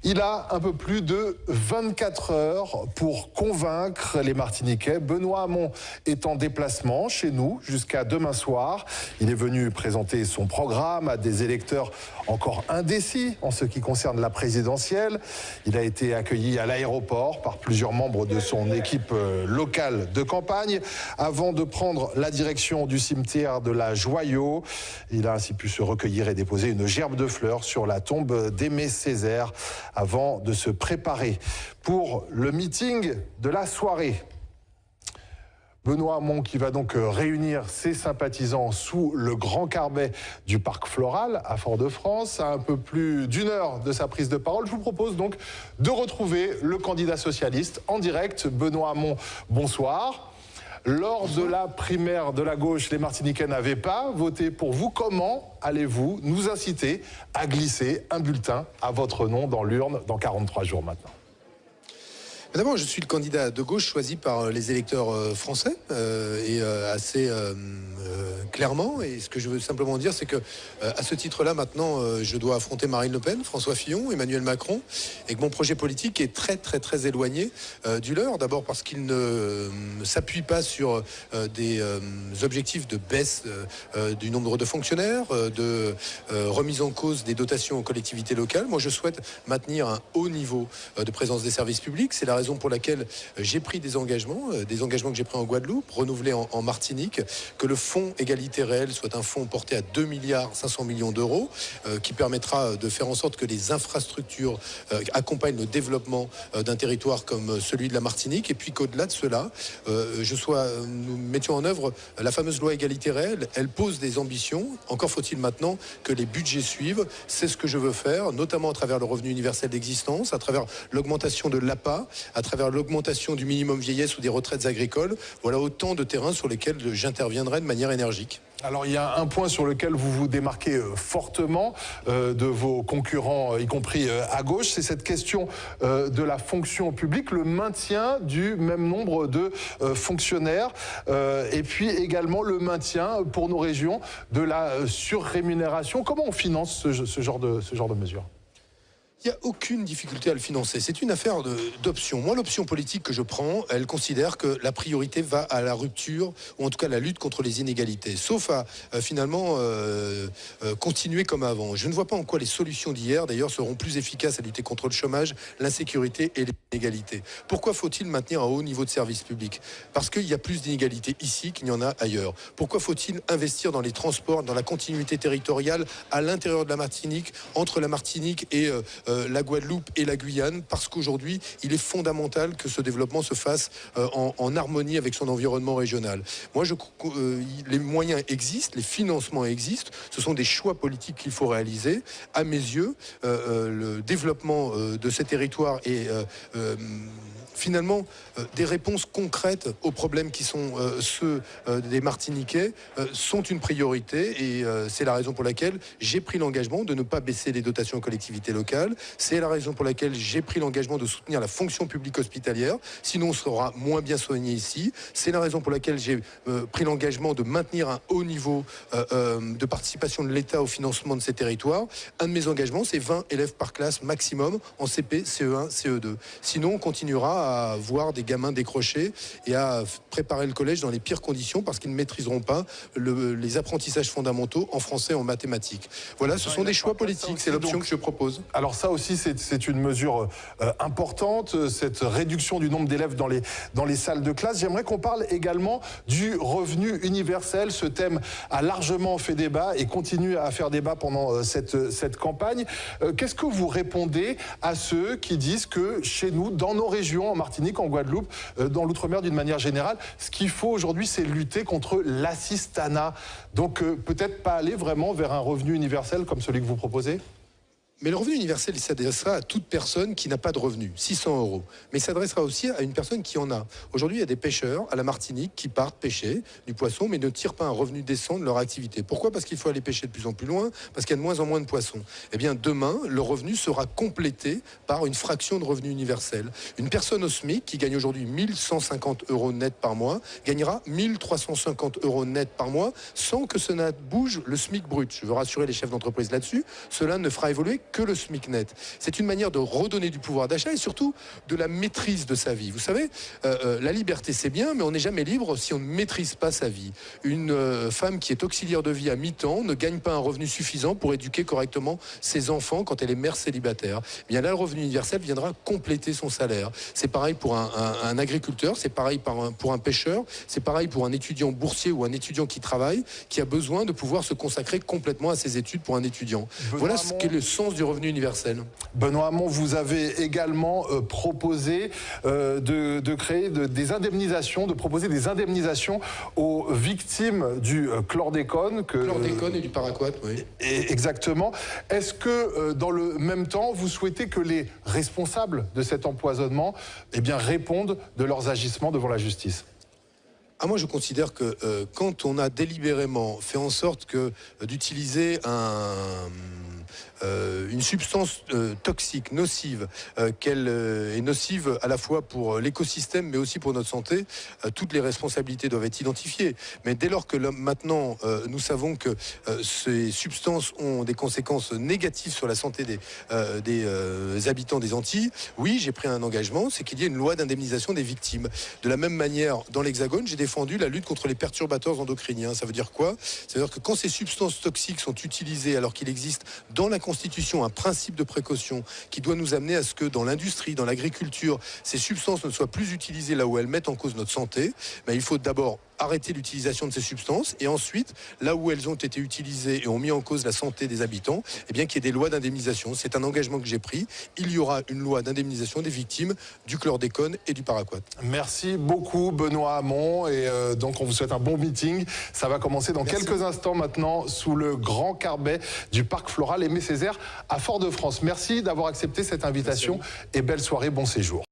Il a un peu plus de 24 heures pour convaincre les Martiniquais. Benoît Hamon est en déplacement chez nous jusqu'à demain soir. Il est venu présenter son programme à des électeurs encore indécis en ce qui concerne la présidentielle. Il a été accueilli à l'aéroport par plusieurs membres de son équipe locale de campagne avant de prendre la direction du cimetière de la Joyau. Il a ainsi pu se recueillir et déposer une gerbe de fleurs sur la tombe d'Aimé Césaire avant de se préparer pour le meeting de la soirée. Benoît Hamon qui va donc réunir ses sympathisants sous le grand carbet du Parc Floral à Fort-de-France. À un peu plus d'une heure de sa prise de parole, je vous propose donc de retrouver le candidat socialiste en direct. Benoît Hamon, bonsoir. Lors de la primaire de la gauche, les Martiniquais n'avaient pas voté pour vous. Comment allez-vous nous inciter à glisser un bulletin à votre nom dans l'urne dans 43 jours maintenant ? D'abord, je suis le candidat de gauche choisi par les électeurs français et assez clairement. Et ce que je veux simplement dire, c'est que à ce titre-là, maintenant, je dois affronter Marine Le Pen, François Fillon, Emmanuel Macron, et que mon projet politique est très éloigné du leur. D'abord parce qu'il ne s'appuie pas sur des objectifs de baisse du nombre de fonctionnaires, de remise en cause des dotations aux collectivités locales. Moi, je souhaite maintenir un haut niveau de présence des services publics. C'est la raison pour laquelle j'ai pris des engagements que j'ai pris en Guadeloupe, renouvelés en Martinique, que le fonds égalité réelle soit un fonds porté à 2,5 milliards d'euros, qui permettra de faire en sorte que les infrastructures accompagnent le développement d'un territoire comme celui de la Martinique, et puis qu'au-delà de cela, nous mettions en œuvre la fameuse loi égalité réelle. Elle pose des ambitions, encore faut-il maintenant que les budgets suivent. C'est ce que je veux faire, notamment à travers le revenu universel d'existence, à travers l'augmentation de l'APA, à travers l'augmentation du minimum vieillesse ou des retraites agricoles. Voilà autant de terrains sur lesquels j'interviendrai de manière énergique. Alors il y a un point sur lequel vous vous démarquez fortement de vos concurrents, y compris à gauche, c'est cette question de la fonction publique, le maintien du même nombre de fonctionnaires et puis également le maintien pour nos régions de la surrémunération. Comment on finance ce genre de mesures ? Il n'y a aucune difficulté à le financer. C'est une affaire d'option. Moi, l'option politique que je prends, elle considère que la priorité va à la rupture, ou en tout cas à la lutte contre les inégalités, sauf à finalement continuer comme avant. Je ne vois pas en quoi les solutions d'hier, d'ailleurs, seront plus efficaces à lutter contre le chômage, l'insécurité et l'inégalité. Pourquoi faut-il maintenir un haut niveau de service public ? Parce qu'il y a plus d'inégalités ici qu'il n'y en a ailleurs. Pourquoi faut-il investir dans les transports, dans la continuité territoriale à l'intérieur de la Martinique, entre la Martinique et la Guadeloupe et la Guyane, parce qu'aujourd'hui, il est fondamental que ce développement se fasse en harmonie avec son environnement régional. Moi, les moyens existent, les financements existent, ce sont des choix politiques qu'il faut réaliser. À mes yeux, le développement de ces territoires est finalement des réponses concrètes aux problèmes qui sont ceux des Martiniquais sont une priorité, et c'est la raison pour laquelle j'ai pris l'engagement de ne pas baisser les dotations aux collectivités locales. C'est la raison pour laquelle j'ai pris l'engagement de soutenir la fonction publique hospitalière, sinon on sera moins bien soigné ici. C'est la raison pour laquelle j'ai pris l'engagement de maintenir un haut niveau de participation de l'État au financement de ces territoires. Un de mes engagements, c'est 20 élèves par classe maximum en CP, CE1, CE2. Sinon, on continuera à voir des gamins décrocher et à préparer le collège dans les pires conditions parce qu'ils ne maîtriseront pas les apprentissages fondamentaux en français et en mathématiques. Voilà, ce sont des choix politiques, c'est l'option que je propose. Alors ça aussi, c'est une mesure importante, cette réduction du nombre d'élèves dans les salles de classe. J'aimerais qu'on parle également du revenu universel. Ce thème a largement fait débat et continue à faire débat pendant cette campagne. Qu'est-ce que vous répondez à ceux qui disent que chez nous, dans nos régions, en Martinique, en Guadeloupe, dans l'outre-mer d'une manière générale, ce qu'il faut aujourd'hui, c'est lutter contre l'assistanat. Donc peut-être pas aller vraiment vers un revenu universel comme celui que vous proposez ? Mais le revenu universel, il s'adressera à toute personne qui n'a pas de revenu, 600 €. Mais il s'adressera aussi à une personne qui en a. Aujourd'hui, il y a des pêcheurs à la Martinique qui partent pêcher du poisson, mais ne tirent pas un revenu décent de leur activité. Pourquoi ? Parce qu'il faut aller pêcher de plus en plus loin, parce qu'il y a de moins en moins de poissons. Eh bien, demain, le revenu sera complété par une fraction de revenu universel. Une personne au SMIC qui gagne aujourd'hui 1 150 € net par mois gagnera 1 350 € net par mois sans que cela bouge le SMIC brut. Je veux rassurer les chefs d'entreprise là-dessus. Cela ne fera évoluer que le SMIC net. C'est une manière de redonner du pouvoir d'achat et surtout de la maîtrise de sa vie. Vous savez, la liberté c'est bien, mais on n'est jamais libre si on ne maîtrise pas sa vie. Une femme qui est auxiliaire de vie à mi-temps ne gagne pas un revenu suffisant pour éduquer correctement ses enfants quand elle est mère célibataire. Eh bien là, le revenu universel viendra compléter son salaire. C'est pareil pour un agriculteur, c'est pareil pour un pêcheur, c'est pareil pour un étudiant boursier ou un étudiant qui travaille, qui a besoin de pouvoir se consacrer complètement à ses études pour un étudiant. Voilà ce qu'est le sens du revenu universel. Benoît Hamon, vous avez également proposé de créer des indemnisations, de proposer des indemnisations aux victimes du chlordécone. Chlordécone et du paraquat, oui. Exactement. Est-ce que dans le même temps, vous souhaitez que les responsables de cet empoisonnement répondent de leurs agissements devant la justice ? Moi, je considère que quand on a délibérément fait en sorte d'utiliser une substance toxique, nocive, qu'elle est nocive à la fois pour l'écosystème mais aussi pour notre santé, toutes les responsabilités doivent être identifiées. Mais dès lors que maintenant nous savons que ces substances ont des conséquences négatives sur la santé des habitants des Antilles, oui, j'ai pris un engagement, c'est qu'il y ait une loi d'indemnisation des victimes. De la même manière, dans l'Hexagone, j'ai défendu la lutte contre les perturbateurs endocriniens. Ça veut dire quoi? C'est-à-dire que quand ces substances toxiques sont utilisées alors qu'il existe dans la Constitution un principe de précaution qui doit nous amener à ce que dans l'industrie, dans l'agriculture, ces substances ne soient plus utilisées là où elles mettent en cause notre santé, il faut d'abord arrêter l'utilisation de ces substances et ensuite, là où elles ont été utilisées et ont mis en cause la santé des habitants, qu'il y ait des lois d'indemnisation. C'est un engagement que j'ai pris. Il y aura une loi d'indemnisation des victimes du chlordécone et du paraquat. Merci beaucoup Benoît Hamon et donc on vous souhaite un bon meeting. Ça va commencer dans quelques instants maintenant sous le grand carbet du parc floral Aimé Césaire à Fort-de-France. Merci d'avoir accepté cette invitation et belle soirée, bon séjour.